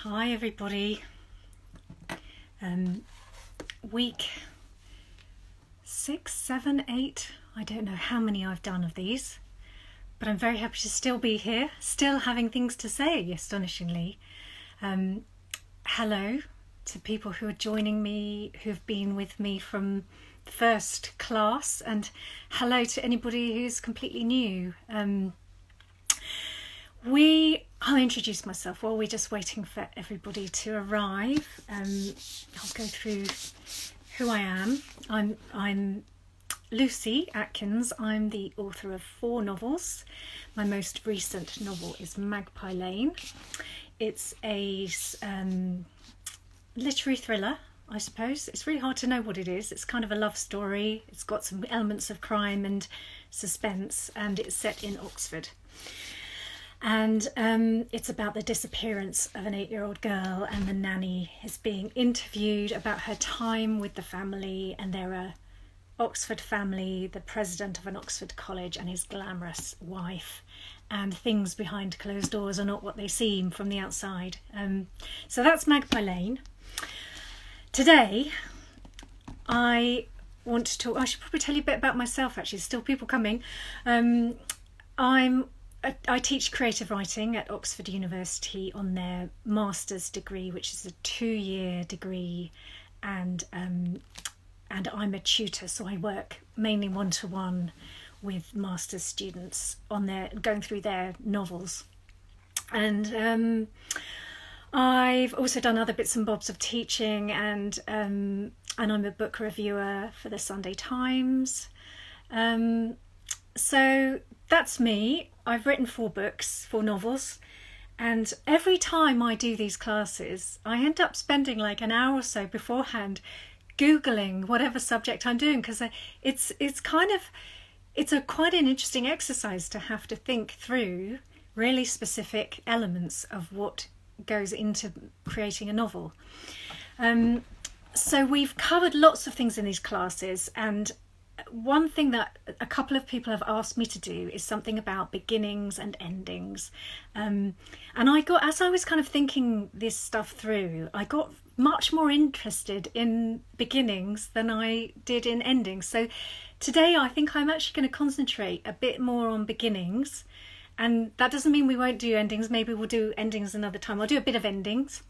Hi everybody. Week 6, 7, 8, I don't know how many I've done of these, but I'm very happy to still be here, still having things to say, astonishingly. Hello to people who are joining me, who've been with me from first class, and hello to anybody who's completely new. I'll introduce myself while we're just waiting for everybody to arrive. I'll go through who I am. I'm Lucy Atkins. I'm the author of 4 novels. My most recent novel is Magpie Lane. It's a literary thriller, I suppose. It's really hard to know what it is. It's kind of a love story. It's got some elements of crime and suspense, and it's set in Oxford. And it's about the disappearance of an 8-year-old girl, and the nanny is being interviewed about her time with the family, and they're a Oxford family, the president of an Oxford college and his glamorous wife, and things behind closed doors are not what they seem from the outside. So that's Magpie Lane. Today I want to talk, I should probably tell you a bit about myself actually, there's still people coming. I teach creative writing at Oxford University on their master's degree, which is a 2-year degree, and I'm a tutor, so I work mainly one-to-one with master's students on going through their novels. And I've also done other bits and bobs of teaching, and I'm a book reviewer for the Sunday Times. So that's me. I've written 4 books, 4 novels, and every time I do these classes, I end up spending like an hour or so beforehand Googling whatever subject I'm doing, because it's quite an interesting exercise to have to think through really specific elements of what goes into creating a novel. So we've covered lots of things in these classes, and one thing that a couple of people have asked me to do is something about beginnings and endings. And as I was kind of thinking this stuff through, I got much more interested in beginnings than I did in endings. So today I think I'm actually going to concentrate a bit more on beginnings. And that doesn't mean we won't do endings. Maybe we'll do endings another time. I'll do a bit of endings.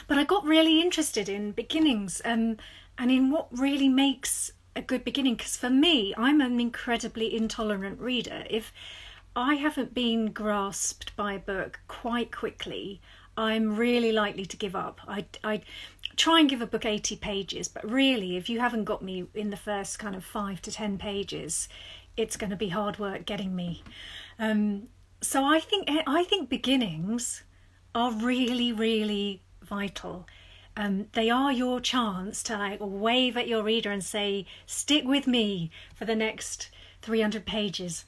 But I got really interested in beginnings and in what really makes a good beginning, because for me, I'm an incredibly intolerant reader. If I haven't been grasped by a book quite quickly, I'm really likely to give up. I try and give a book 80 pages, but really, if you haven't got me in the first kind of 5 to 10 pages, it's going to be hard work getting me. So I think beginnings are really, really vital. They are your chance to like wave at your reader and say, stick with me for the next 300 pages.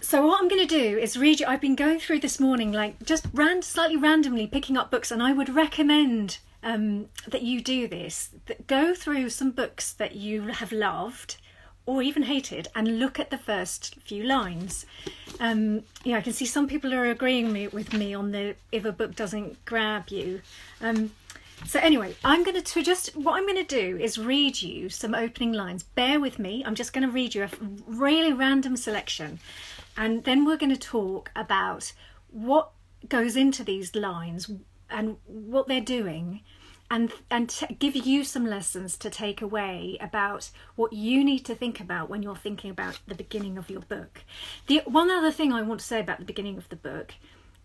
So what I'm going to do is read you. I've been going through this morning, like just slightly randomly picking up books, and I would recommend that you do this. That go through some books that you have loved or even hated, and look at the first few lines. I can see some people are agreeing with me on the if a book doesn't grab you. So anyway, what I'm going to do is read you some opening lines. Bear with me. I'm just going to read you a really random selection, and then we're going to talk about what goes into these lines and what they're doing, and give you some lessons to take away about what you need to think about when you're thinking about the beginning of your book. The one other thing I want to say about the beginning of the book,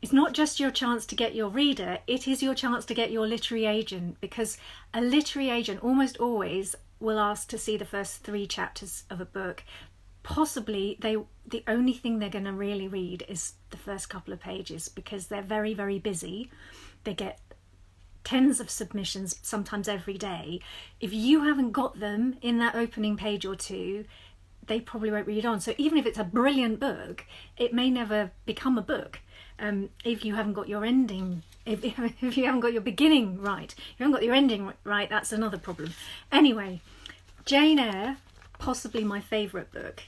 it's not just your chance to get your reader, it is your chance to get your literary agent, because a literary agent almost always will ask to see the first 3 chapters of a book. Possibly the only thing they're going to really read is the first couple of pages, because they're very, very busy. They get tens of submissions, sometimes every day. If you haven't got them in that opening page or 2, they probably won't read on. So even if it's a brilliant book, it may never become a book. If you haven't got your ending, if you haven't got your beginning right, if you haven't got your ending right, that's another problem. Anyway, Jane Eyre, possibly my favourite book.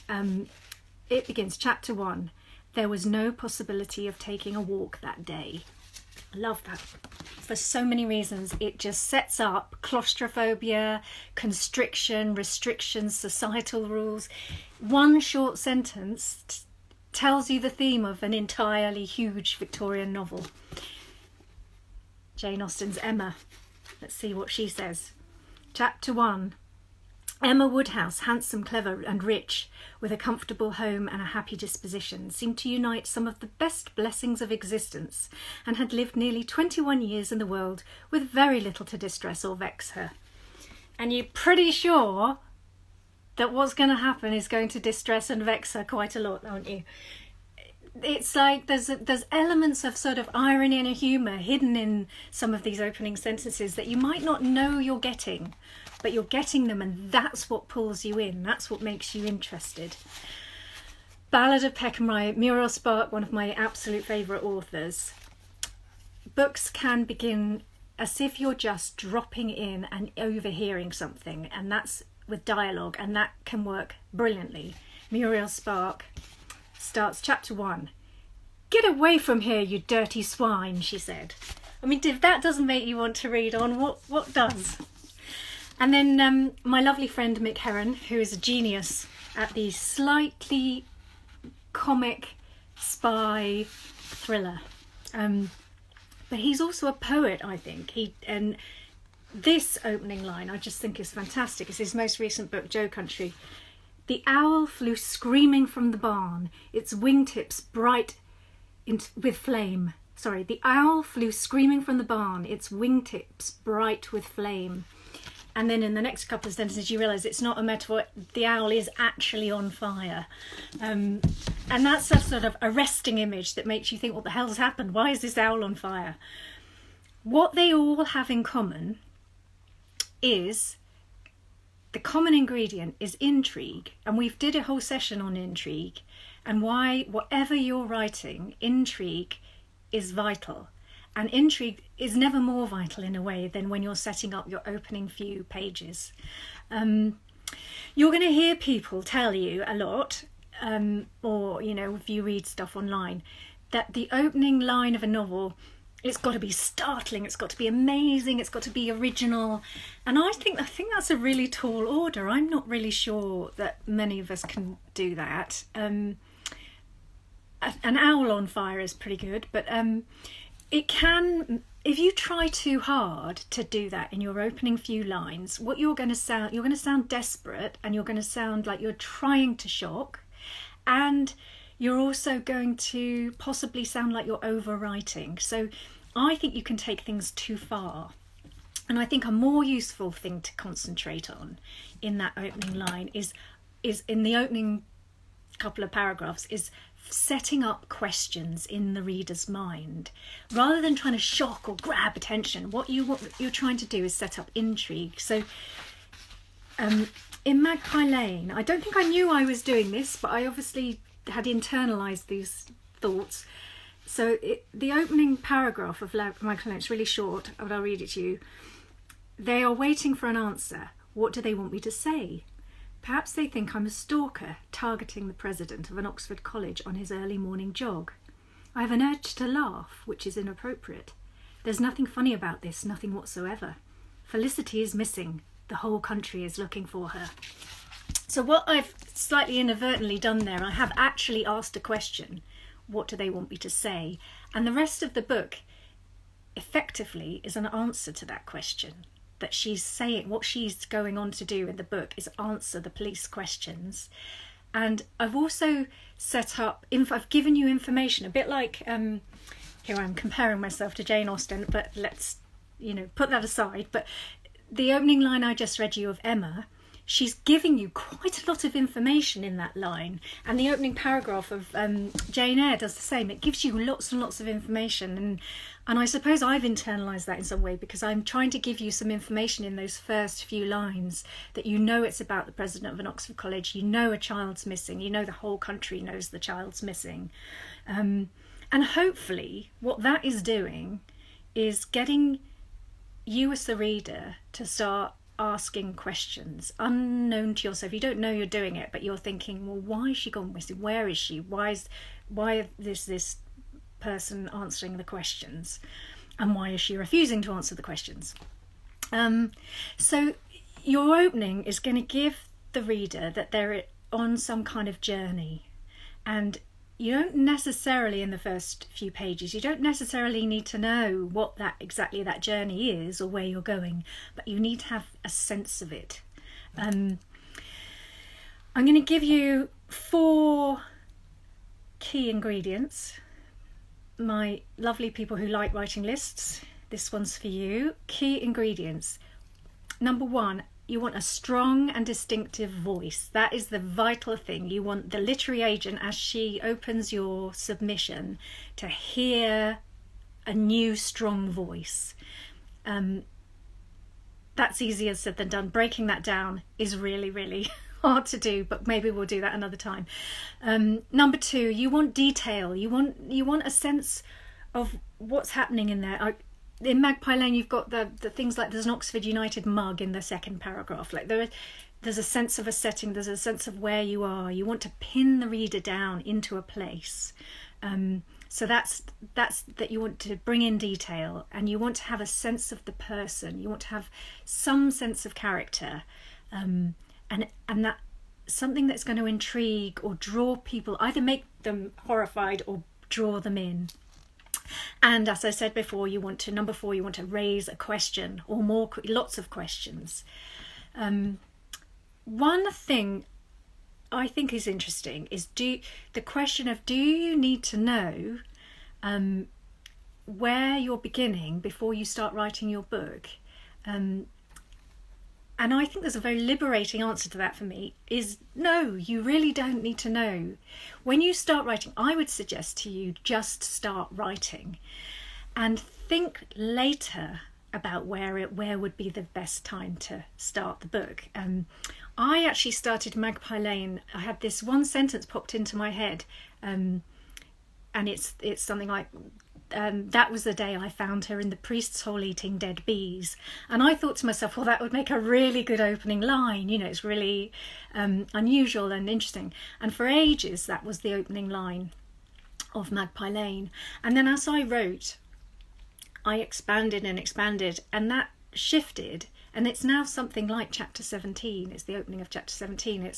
It begins chapter 1. There was no possibility of taking a walk that day. I love that. For so many reasons. It just sets up claustrophobia, constriction, restrictions, societal rules. One short sentence tells you the theme of an entirely huge Victorian novel. Jane Austen's Emma. Let's see what she says. Chapter 1. Emma Woodhouse, handsome, clever and rich, with a comfortable home and a happy disposition, seemed to unite some of the best blessings of existence, and had lived nearly 21 years in the world with very little to distress or vex her. And you're pretty sure that what's going to happen is going to distress and vex her quite a lot, aren't you? It's like there's elements of sort of irony and humour hidden in some of these opening sentences that you might not know you're getting, but you're getting them, and that's what pulls you in. That's what makes you interested. Ballad of Peckham Rye, Muriel Spark, one of my absolute favourite authors. Books can begin as if you're just dropping in and overhearing something, and that's with dialogue, and that can work brilliantly. Muriel Spark starts chapter 1. "Get away from here, you dirty swine," she said. I mean, if that doesn't make you want to read on, what does? And then my lovely friend Mick Heron, who is a genius at the slightly comic spy thriller. But he's also a poet, I think. And this opening line I just think is fantastic. It's his most recent book, Joe Country. "The owl flew screaming from the barn, its wingtips bright with flame." Sorry, "the owl flew screaming from the barn, its wingtips bright with flame." And then in the next couple of sentences you realise it's not a metaphor, the owl is actually on fire. And that's a sort of arresting image that makes you think, what the hell's happened? Why is this owl on fire? What they all have in common is, the common ingredient is intrigue. And we've did a whole session on intrigue and why, whatever you're writing, intrigue is vital. And intrigue is never more vital in a way than when you're setting up your opening few pages. You're going to hear people tell you a lot, or, you know, if you read stuff online, that the opening line of a novel, it's got to be startling, it's got to be amazing, it's got to be original. And I think that's a really tall order. I'm not really sure that many of us can do that. An owl on fire is pretty good, but it can, if you try too hard to do that in your opening few lines, what you're going to sound desperate, and you're going to sound like you're trying to shock, and you're also going to possibly sound like you're overwriting. So I think you can take things too far. And I think a more useful thing to concentrate on in that opening line is in the opening couple of paragraphs, is setting up questions in the reader's mind. Rather than trying to shock or grab attention, what you're trying to do is set up intrigue. So in Magpie Lane, I don't think I knew I was doing this, but I obviously had internalised these thoughts. So the opening paragraph of Magpie Lane, it's really short, but I'll read it to you. "They are waiting for an answer. What do they want me to say? Perhaps they think I'm a stalker targeting the president of an Oxford college on his early morning jog. I have an urge to laugh, which is inappropriate. There's nothing funny about this, nothing whatsoever. Felicity is missing. The whole country is looking for her." So what I've slightly inadvertently done there, I have actually asked a question. What do they want me to say? And the rest of the book effectively is an answer to that question. That she's saying, what she's going on to do in the book is answer the police questions. And I've also set up, I've given you information, a bit like, here I'm comparing myself to Jane Austen, but let's, put that aside. But the opening line I just read you of Emma, she's giving you quite a lot of information in that line. And the opening paragraph of Jane Eyre does the same. It gives you lots and lots of information. And I suppose I've internalised that in some way, because I'm trying to give you some information in those first few lines that it's about the president of an Oxford college, a child's missing, the whole country knows the child's missing. And hopefully what that is doing is getting you as the reader to start asking questions unknown to yourself. You don't know you're doing it, but you're thinking, well, why has she gone missing? Where is she? Why is this person answering the questions? And why is she refusing to answer the questions? So your opening is going to give the reader that they're on some kind of journey. And you don't necessarily, in the first few pages, you don't necessarily need to know what exactly that journey is or where you're going, but you need to have a sense of it. I'm going to give you 4 key ingredients. My lovely people who like writing lists, this one's for you. Key ingredients. Number 1, you want a strong and distinctive voice. That is the vital thing. You want the literary agent, as she opens your submission, to hear a new strong voice. That's easier said than done. Breaking that down is really, really hard to do, but maybe we'll do that another time. Number 2, you want detail. You want a sense of what's happening in there. In Magpie Lane, you've got the things like there's an Oxford United mug in the second paragraph. Like there's a sense of a setting. There's a sense of where you are. You want to pin the reader down into a place. So that's that. You want to bring in detail, and you want to have a sense of the person. You want to have some sense of character, and that something that's going to intrigue or draw people, either make them horrified or draw them in. And as I said before, number 4, you want to raise a question or lots of questions. One thing I think is interesting is the question of, do you need to know where you're beginning before you start writing your book? And I think there's a very liberating answer to that for me, is no, you really don't need to know. When you start writing, I would suggest to you just start writing and think later about where would be the best time to start the book. I actually started Magpie Lane. I had this one sentence popped into my head, and it's something like, that was the day I found her in the priest's hole eating dead bees. And I thought to myself, well, that would make a really good opening line. You know, it's really unusual and interesting. And for ages, that was the opening line of Magpie Lane. And then as I wrote, I expanded and expanded, and that shifted. And it's now something like chapter 17. It's the opening of chapter 17.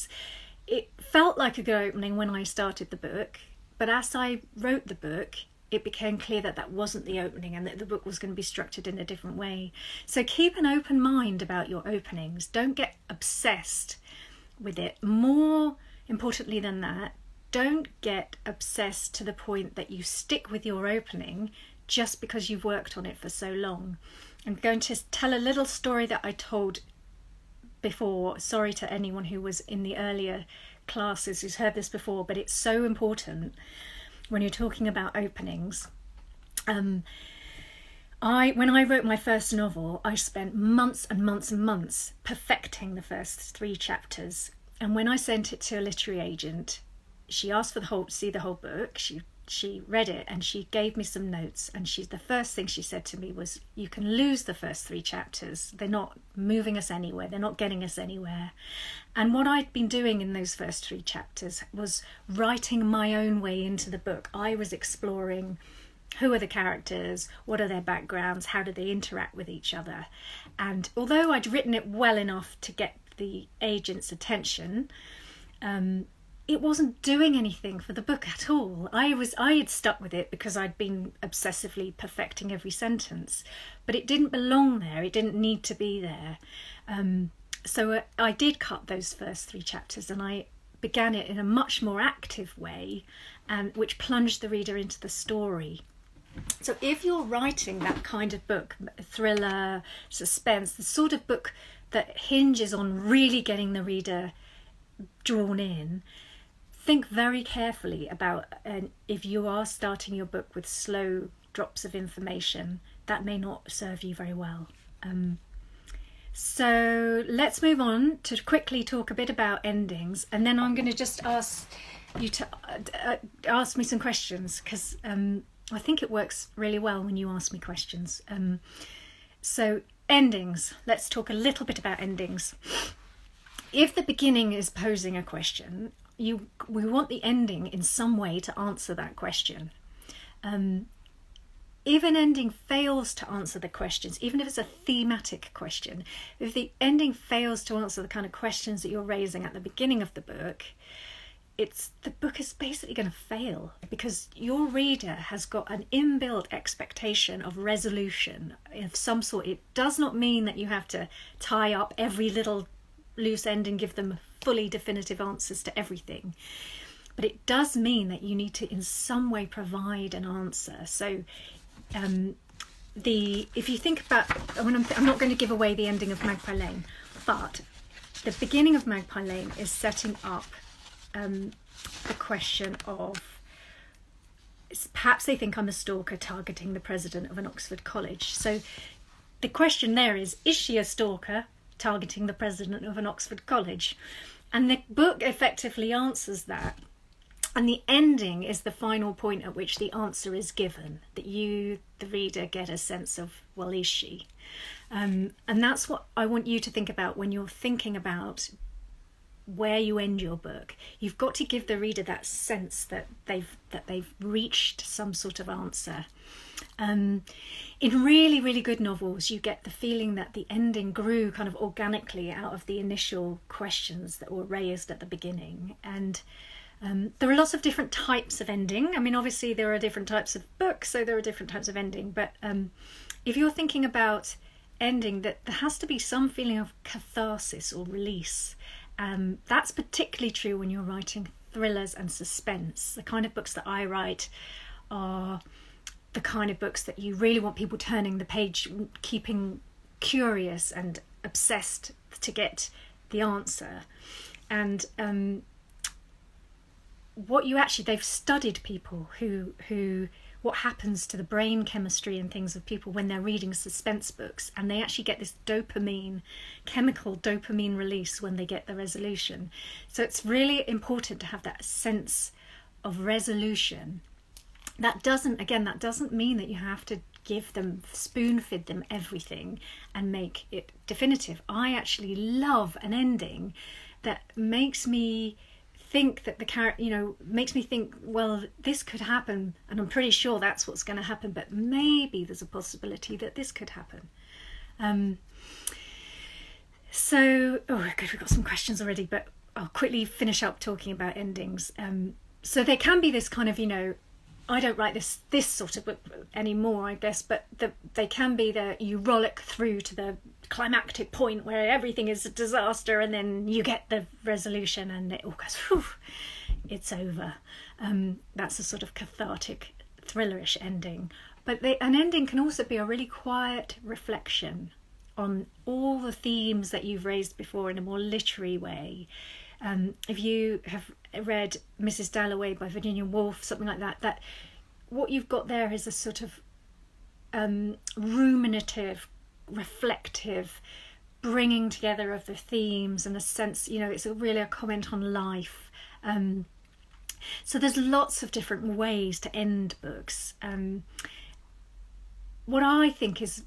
It felt like a good opening when I started the book. But as I wrote the book, it became clear that wasn't the opening, and that the book was going to be structured in a different way. So keep an open mind about your openings. Don't get obsessed with it. More importantly than that, don't get obsessed to the point that you stick with your opening just because you've worked on it for so long. I'm going to tell a little story that I told before. Sorry to anyone who was in the earlier classes who's heard this before, but it's so important when you're talking about openings. When I wrote my first novel, I spent months and months and months perfecting the first 3 chapters. And when I sent it to a literary agent, she asked for to see the whole book. She read it and she gave me some notes. And the first thing she said to me was, you can lose the first 3 chapters. They're not moving us anywhere. They're not getting us anywhere. And what I'd been doing in those first 3 chapters was writing my own way into the book. I was exploring, who are the characters? What are their backgrounds? How do they interact with each other? And although I'd written it well enough to get the agent's attention, it wasn't doing anything for the book at all. I had stuck with it because I'd been obsessively perfecting every sentence, but it didn't belong there. It didn't need to be there. So I did cut those first 3 chapters, and I began it in a much more active way, which plunged the reader into the story. So if you're writing that kind of book, thriller, suspense, the sort of book that hinges on really getting the reader drawn in, think very carefully about if you are starting your book with slow drops of information, that may not serve you very well. So let's move on to quickly talk a bit about endings, and then I'm going to just ask you to ask me some questions, because I think it works really well when you ask me questions. So endings. Let's talk a little bit about endings. If the beginning is posing a question, we want the ending in some way to answer that question. If an ending fails to answer the questions, even if it's a thematic question, if the ending fails to answer the kind of questions that you're raising at the beginning of the book, the book is basically going to fail, because your reader has got an inbuilt expectation of resolution of some sort. It does not mean that you have to tie up every little loose end and give them fully definitive answers to everything, but it does mean that you need to in some way provide an answer. So if you think about, I'm not going to give away the ending of Magpie Lane, but the beginning of Magpie Lane is setting up the question of, perhaps they think I'm a stalker targeting the president of an Oxford college. So the question there is she a stalker targeting the president of an Oxford college? And the book effectively answers that. And the ending is the final point at which the answer is given, that you, the reader, get a sense of, well, is she? And that's what I want you to think about when you're thinking about where you end your book. You've got to give the reader that sense that they've reached some sort of answer. In really, really good novels, you get the feeling that the ending grew kind of organically out of the initial questions that were raised at the beginning. And there are lots of different types of ending. I mean, obviously there are different types of books, so there are different types of ending. But if you're thinking about ending, that there has to be some feeling of catharsis or release. That's particularly true when you're writing thrillers and suspense. The kind of books that I write are the kind of books that you really want people turning the page, keeping curious and obsessed to get the answer. And they've studied people who what happens to the brain chemistry and things of people when they're reading suspense books, and they actually get this chemical dopamine release when they get the resolution. So it's really important to have that sense of resolution. That doesn't mean that you have to spoon-feed them everything and make it definitive. I actually love an ending that makes me think that the character, makes me think, well, this could happen, and I'm pretty sure that's what's going to happen, but maybe there's a possibility that this could happen. Good, we've got some questions already, but I'll quickly finish up talking about endings. So there can be this kind of, I don't write this sort of book anymore, I guess, but they can be that you rollick through to the climactic point where everything is a disaster, and then you get the resolution and it all goes, whew, it's over. That's a sort of cathartic, thrillerish ending. But an ending can also be a really quiet reflection on all the themes that you've raised before in a more literary way. If you have read Mrs. Dalloway by Virginia Woolf, something like that what you've got there is a sort of ruminative, reflective bringing together of the themes and a sense, it's really a comment on life. So there's lots of different ways to end books. What I think is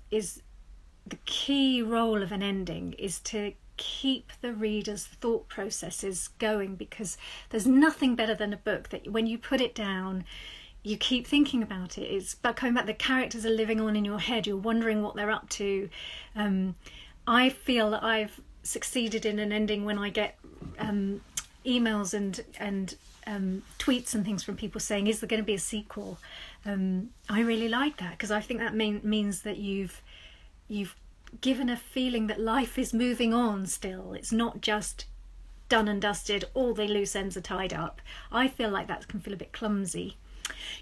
the key role of an ending is to keep the reader's thought processes going, because there's nothing better than a book that when you put it down, you keep thinking about it. It's about coming back. The characters are living on in your head. You're wondering what they're up to. I feel that I've succeeded in an ending when I get emails and tweets and things from people saying, is there going to be a sequel? I really like that, because I think that means that you've given a feeling that life is moving on still. It's not just done and dusted, all the loose ends are tied up. I feel like that can feel a bit clumsy.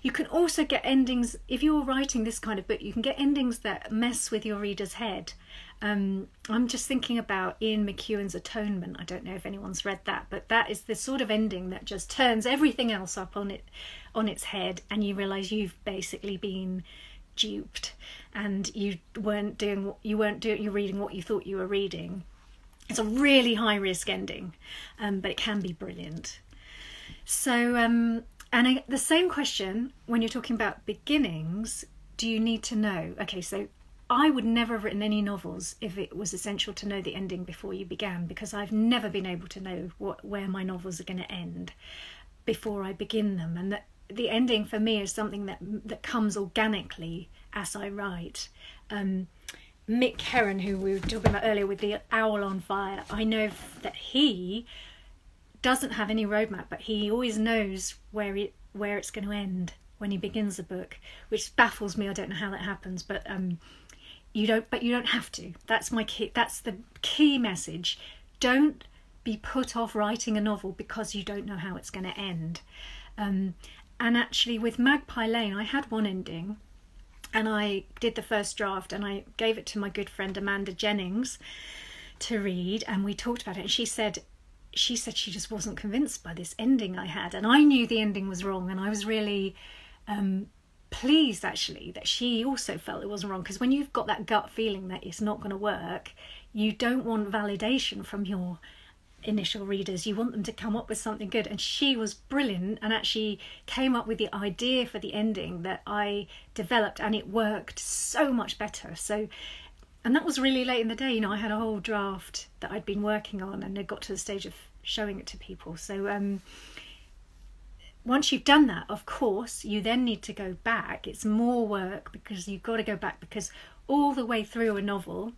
You can also get endings, if you're writing this kind of book, you can get endings that mess with your reader's head. I'm just thinking about Ian McEwan's Atonement. I don't know if anyone's read that, but that is the sort of ending that just turns everything else up on its head, and you realise you've basically been duped and you're reading what you thought you were reading. It's a really high risk ending, but it can be brilliant. So the same question when you're talking about beginnings, do you need to know? Okay, so I would never have written any novels if it was essential to know the ending before you began, because I've never been able to know where my novels are going to end before I begin them, and that the ending for me is something that comes organically as I write. Mick Herron, who we were talking about earlier with The Owl on Fire, I know that he doesn't have any roadmap, but he always knows where it's going to end when he begins a book, which baffles me. I don't know how that happens, but you don't have to. That's my key. That's the key message. Don't be put off writing a novel because you don't know how it's going to end. And actually, with Magpie Lane, I had one ending, and I did the first draft, and I gave it to my good friend Amanda Jennings to read, and we talked about it. And she said she just wasn't convinced by this ending I had, and I knew the ending was wrong, and I was really pleased actually that she also felt it wasn't wrong, because when you've got that gut feeling that it's not going to work, you don't want validation from your initial readers. You want them to come up with something good, and she was brilliant and actually came up with the idea for the ending that I developed, and it worked so much better. And that was really late in the day. I had a whole draft that I'd been working on, and I got to the stage of showing it to people. So once you've done that, of course, you then need to go back. It's more work, because you've got to go back, because all the way through a novel,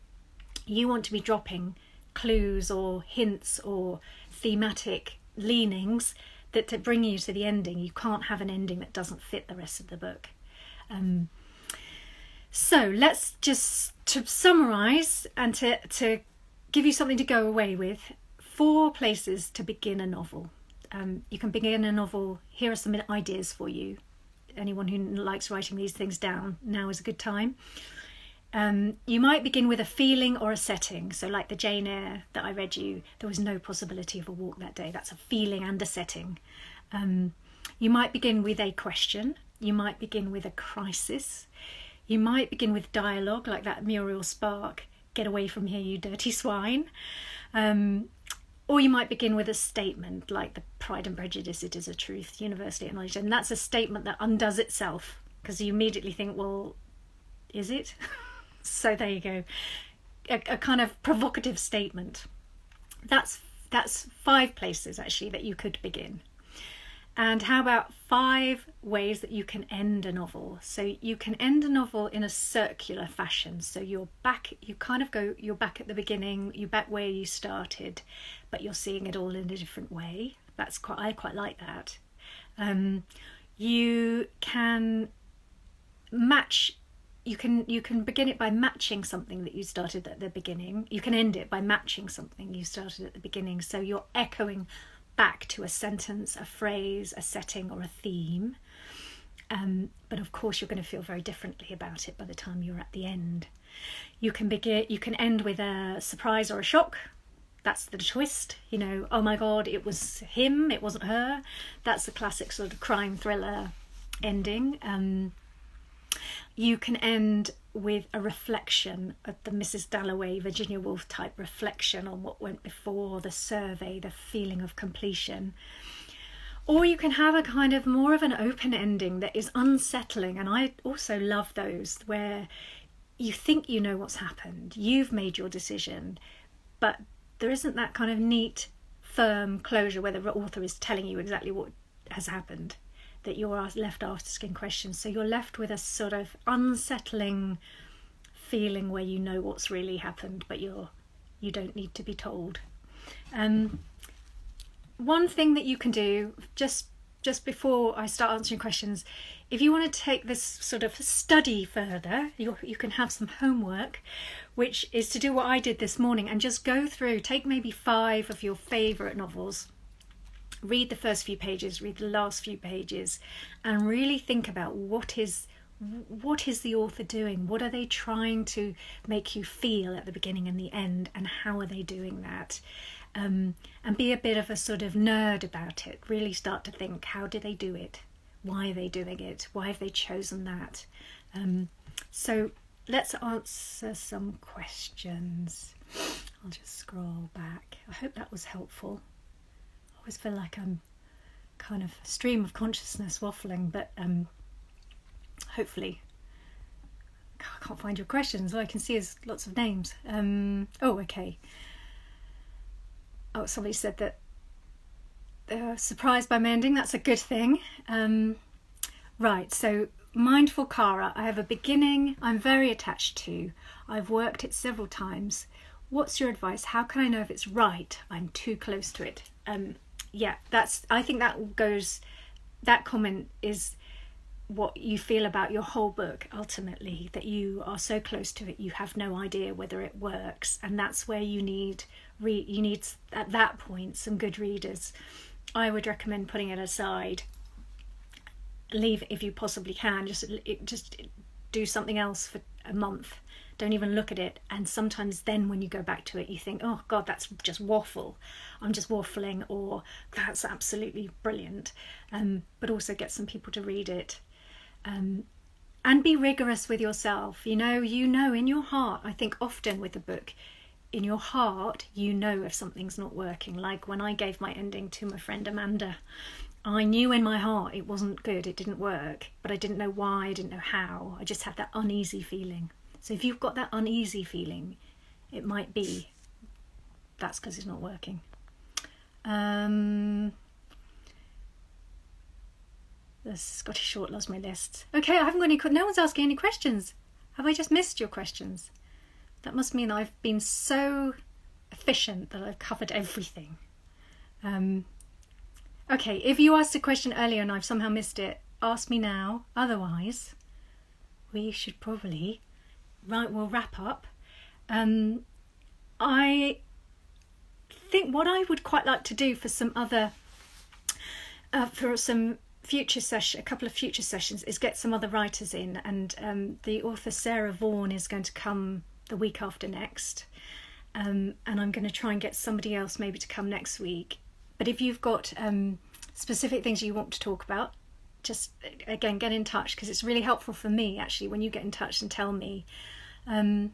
you want to be dropping clues or hints or thematic leanings that to bring you to the ending. You can't have an ending that doesn't fit the rest of the book. So let's just, to summarise and to give you something to go away with, 4 places to begin a novel. You can begin a novel. Here are some ideas for you. Anyone who likes writing these things down, now is a good time. You might begin with a feeling or a setting. So like the Jane Eyre that I read you, there was no possibility of a walk that day. That's a feeling and a setting. You might begin with a question. You might begin with a crisis. You might begin with dialogue, like that Muriel Spark, "Get away from here, you dirty swine." Or you might begin with a statement, like the Pride and Prejudice, "It is a truth universally acknowledged." And that's a statement that undoes itself, because you immediately think, well, is it? So there you go. A kind of provocative statement. That's 5 places, actually, that you could begin. And how about 5 ways that you can end a novel? So you can end a novel in a circular fashion. So you're back at the beginning, you're back where you started, but you're seeing it all in a different way. I quite like that. You can match. You can begin it by matching something that you started at the beginning. You can end it by matching something you started at the beginning. So you're echoing back to a sentence, a phrase, a setting, or a theme. But of course, you're going to feel very differently about it by the time you're at the end. You can end with a surprise or a shock. That's the twist. Oh my God, it was him, it wasn't her. That's the classic sort of crime thriller ending. You can end with a reflection of the Mrs. Dalloway, Virginia Woolf type reflection on what went before, the survey, the feeling of completion. Or you can have a kind of more of an open ending that is unsettling. And I also love those where you think you know what's happened, you've made your decision, but there isn't that kind of neat, firm closure where the author is telling you exactly what has happened, that you're left asking questions. So you're left with a sort of unsettling feeling where you know what's really happened, but you don't need to be told. One thing that you can do just before I start answering questions, if you want to take this sort of study further, you can have some homework, which is to do what I did this morning and just go through, take maybe 5 of your favourite novels, read the first few pages, read the last few pages, and really think about what is the author doing? What are they trying to make you feel at the beginning and the end, and how are they doing that? And be a bit of a sort of nerd about it. Really start to think, how do they do it? Why are they doing it? Why have they chosen that? So let's answer some questions. I'll just scroll back. I hope that was helpful. I always feel like I'm kind of a stream of consciousness waffling, but hopefully I can't find your questions. All I can see is lots of names. Okay. Oh, somebody said that they're surprised by my ending. That's a good thing. Right, so Mindful Kara, I have a beginning I'm very attached to. I've worked it several times. What's your advice? How can I know if it's right? I'm too close to it. I think that comment is what you feel about your whole book ultimately, that you are so close to it you have no idea whether it works, and that's where you need at that point some good readers. I would recommend putting it aside. Leave it if you possibly can. Just do something else for a month. Don't even look at it. And sometimes then when you go back to it, you think, oh God, that's just waffle. I'm just waffling, or that's absolutely brilliant. But also get some people to read it. And be rigorous with yourself. You know in your heart, I think often with a book, in your heart, you know if something's not working. Like when I gave my ending to my friend Amanda, I knew in my heart it wasn't good, it didn't work, but I didn't know why, I didn't know how. I just had that uneasy feeling. So if you've got that uneasy feeling, it might be that's because it's not working. The Scottish Short loves my list. Okay, I haven't got any. No one's asking any questions. Have I just missed your questions? That must mean I've been so efficient that I've covered everything. Okay, if you asked a question earlier and I've somehow missed it, ask me now. Otherwise, we should probably... Right, we'll wrap up. I think what I would quite like to do for some other... for some future session, a couple of future sessions, is get some other writers in, and the author Sarah Vaughan is going to come the week after next, and I'm going to try and get somebody else maybe to come next week. But if you've got specific things you want to talk about, just again get in touch, because it's really helpful for me actually when you get in touch and tell me. Oh,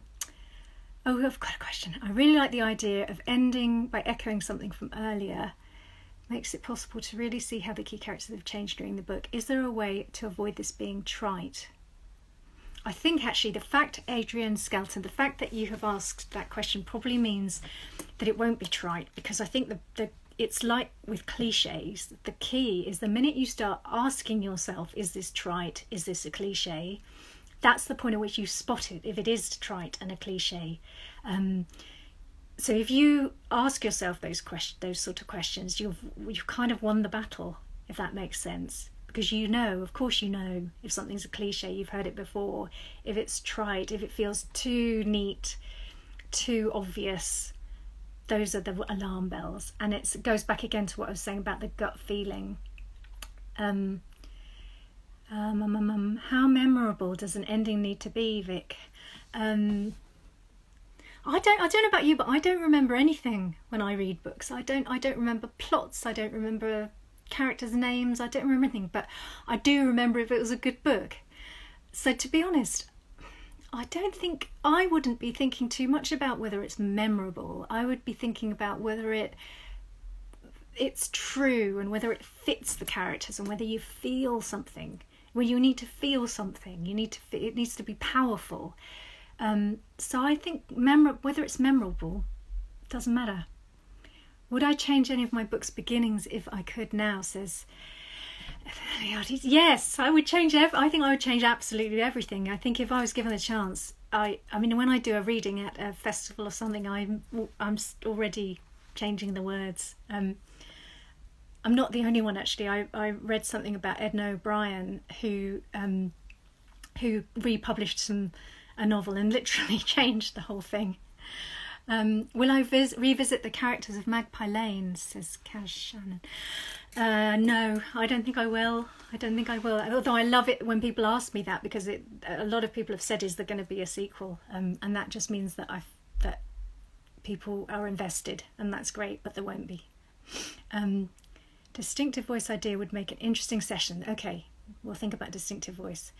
I've got a question. I really like the idea of ending by echoing something from earlier. Makes it possible to really see how the key characters have changed during the book. Is there a way to avoid this being trite? I think actually the fact, Adrian Skelton, the fact that you have asked that question probably means that it won't be trite, because I think it's like with cliches. The key is the minute you start asking yourself, is this trite? Is this a cliche? That's the point at which you spot it, if it is trite and a cliche. So if you ask yourself those sort of questions, you've kind of won the battle, if that makes sense. Because of course you know if something's a cliche, you've heard it before. If it's trite, if it feels too neat, too obvious, those are the alarm bells. And it goes back again to what I was saying about the gut feeling. How memorable does an ending need to be, Vic? I don't know about you, but I don't remember anything when I read books. I don't remember plots. I don't remember characters' names. I don't remember anything, but I do remember if it was a good book. So to be honest, I wouldn't be thinking too much about whether it's memorable. I would be thinking about whether it's true and whether it fits the characters and whether you feel something. Well, you need to feel something. It needs to be powerful. So I think whether it's memorable doesn't matter. Would I change any of my book's beginnings if I could now, says... Yes, I would change I think I would change absolutely everything. I think if I was given the chance, I mean, when I do a reading at a festival or something, I'm already changing the words. I'm not the only one, actually. I read something about Edna O'Brien, who republished a novel and literally changed the whole thing. Will I revisit the characters of Magpie Lane, says Kaz Shannon. No, I don't think I will. Although I love it when people ask me that, because a lot of people have said, is there going to be a sequel? And that just means that people are invested, and that's great, but there won't be. Distinctive voice idea would make an interesting session. Okay, we'll think about distinctive voice.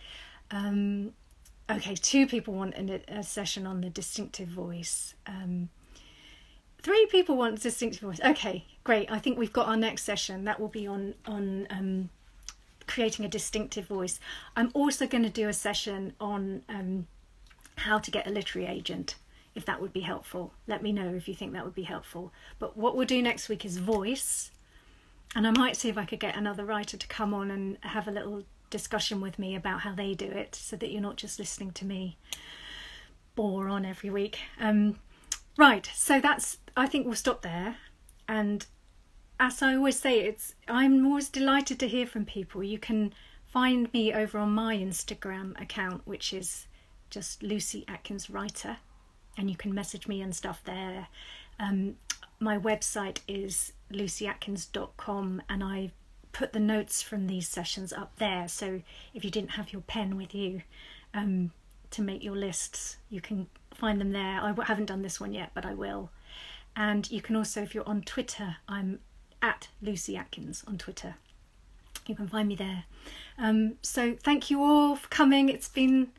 Okay, 2 people want a session on the distinctive voice. 3 people want distinctive voice. Okay, great. I think we've got our next session. That will be on creating a distinctive voice. I'm also going to do a session on how to get a literary agent, if that would be helpful. Let me know if you think that would be helpful. But what we'll do next week is voice, and I might see if I could get another writer to come on and have a little discussion with me about how they do it, so that you're not just listening to me bore on every week. Right, so I think we'll stop there. And as I always say, I'm always delighted to hear from people. You can find me over on my Instagram account, which is just Lucy Atkins Writer, and you can message me and stuff there. My website is lucyatkins.com, and I put the notes from these sessions up there, so if you didn't have your pen with you to make your lists, you can find them there. I haven't done this one yet, but I will. And you can also, if you're on Twitter, I'm at Lucy Atkins on Twitter. You can find me there. So thank you all for coming. It's been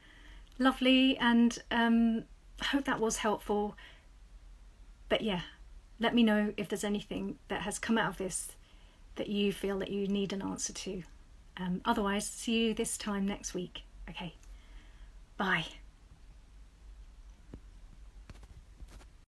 lovely, and I hope that was helpful. But yeah, let me know if there's anything that has come out of this that you feel that you need an answer to. Otherwise, see you this time next week. Okay, bye.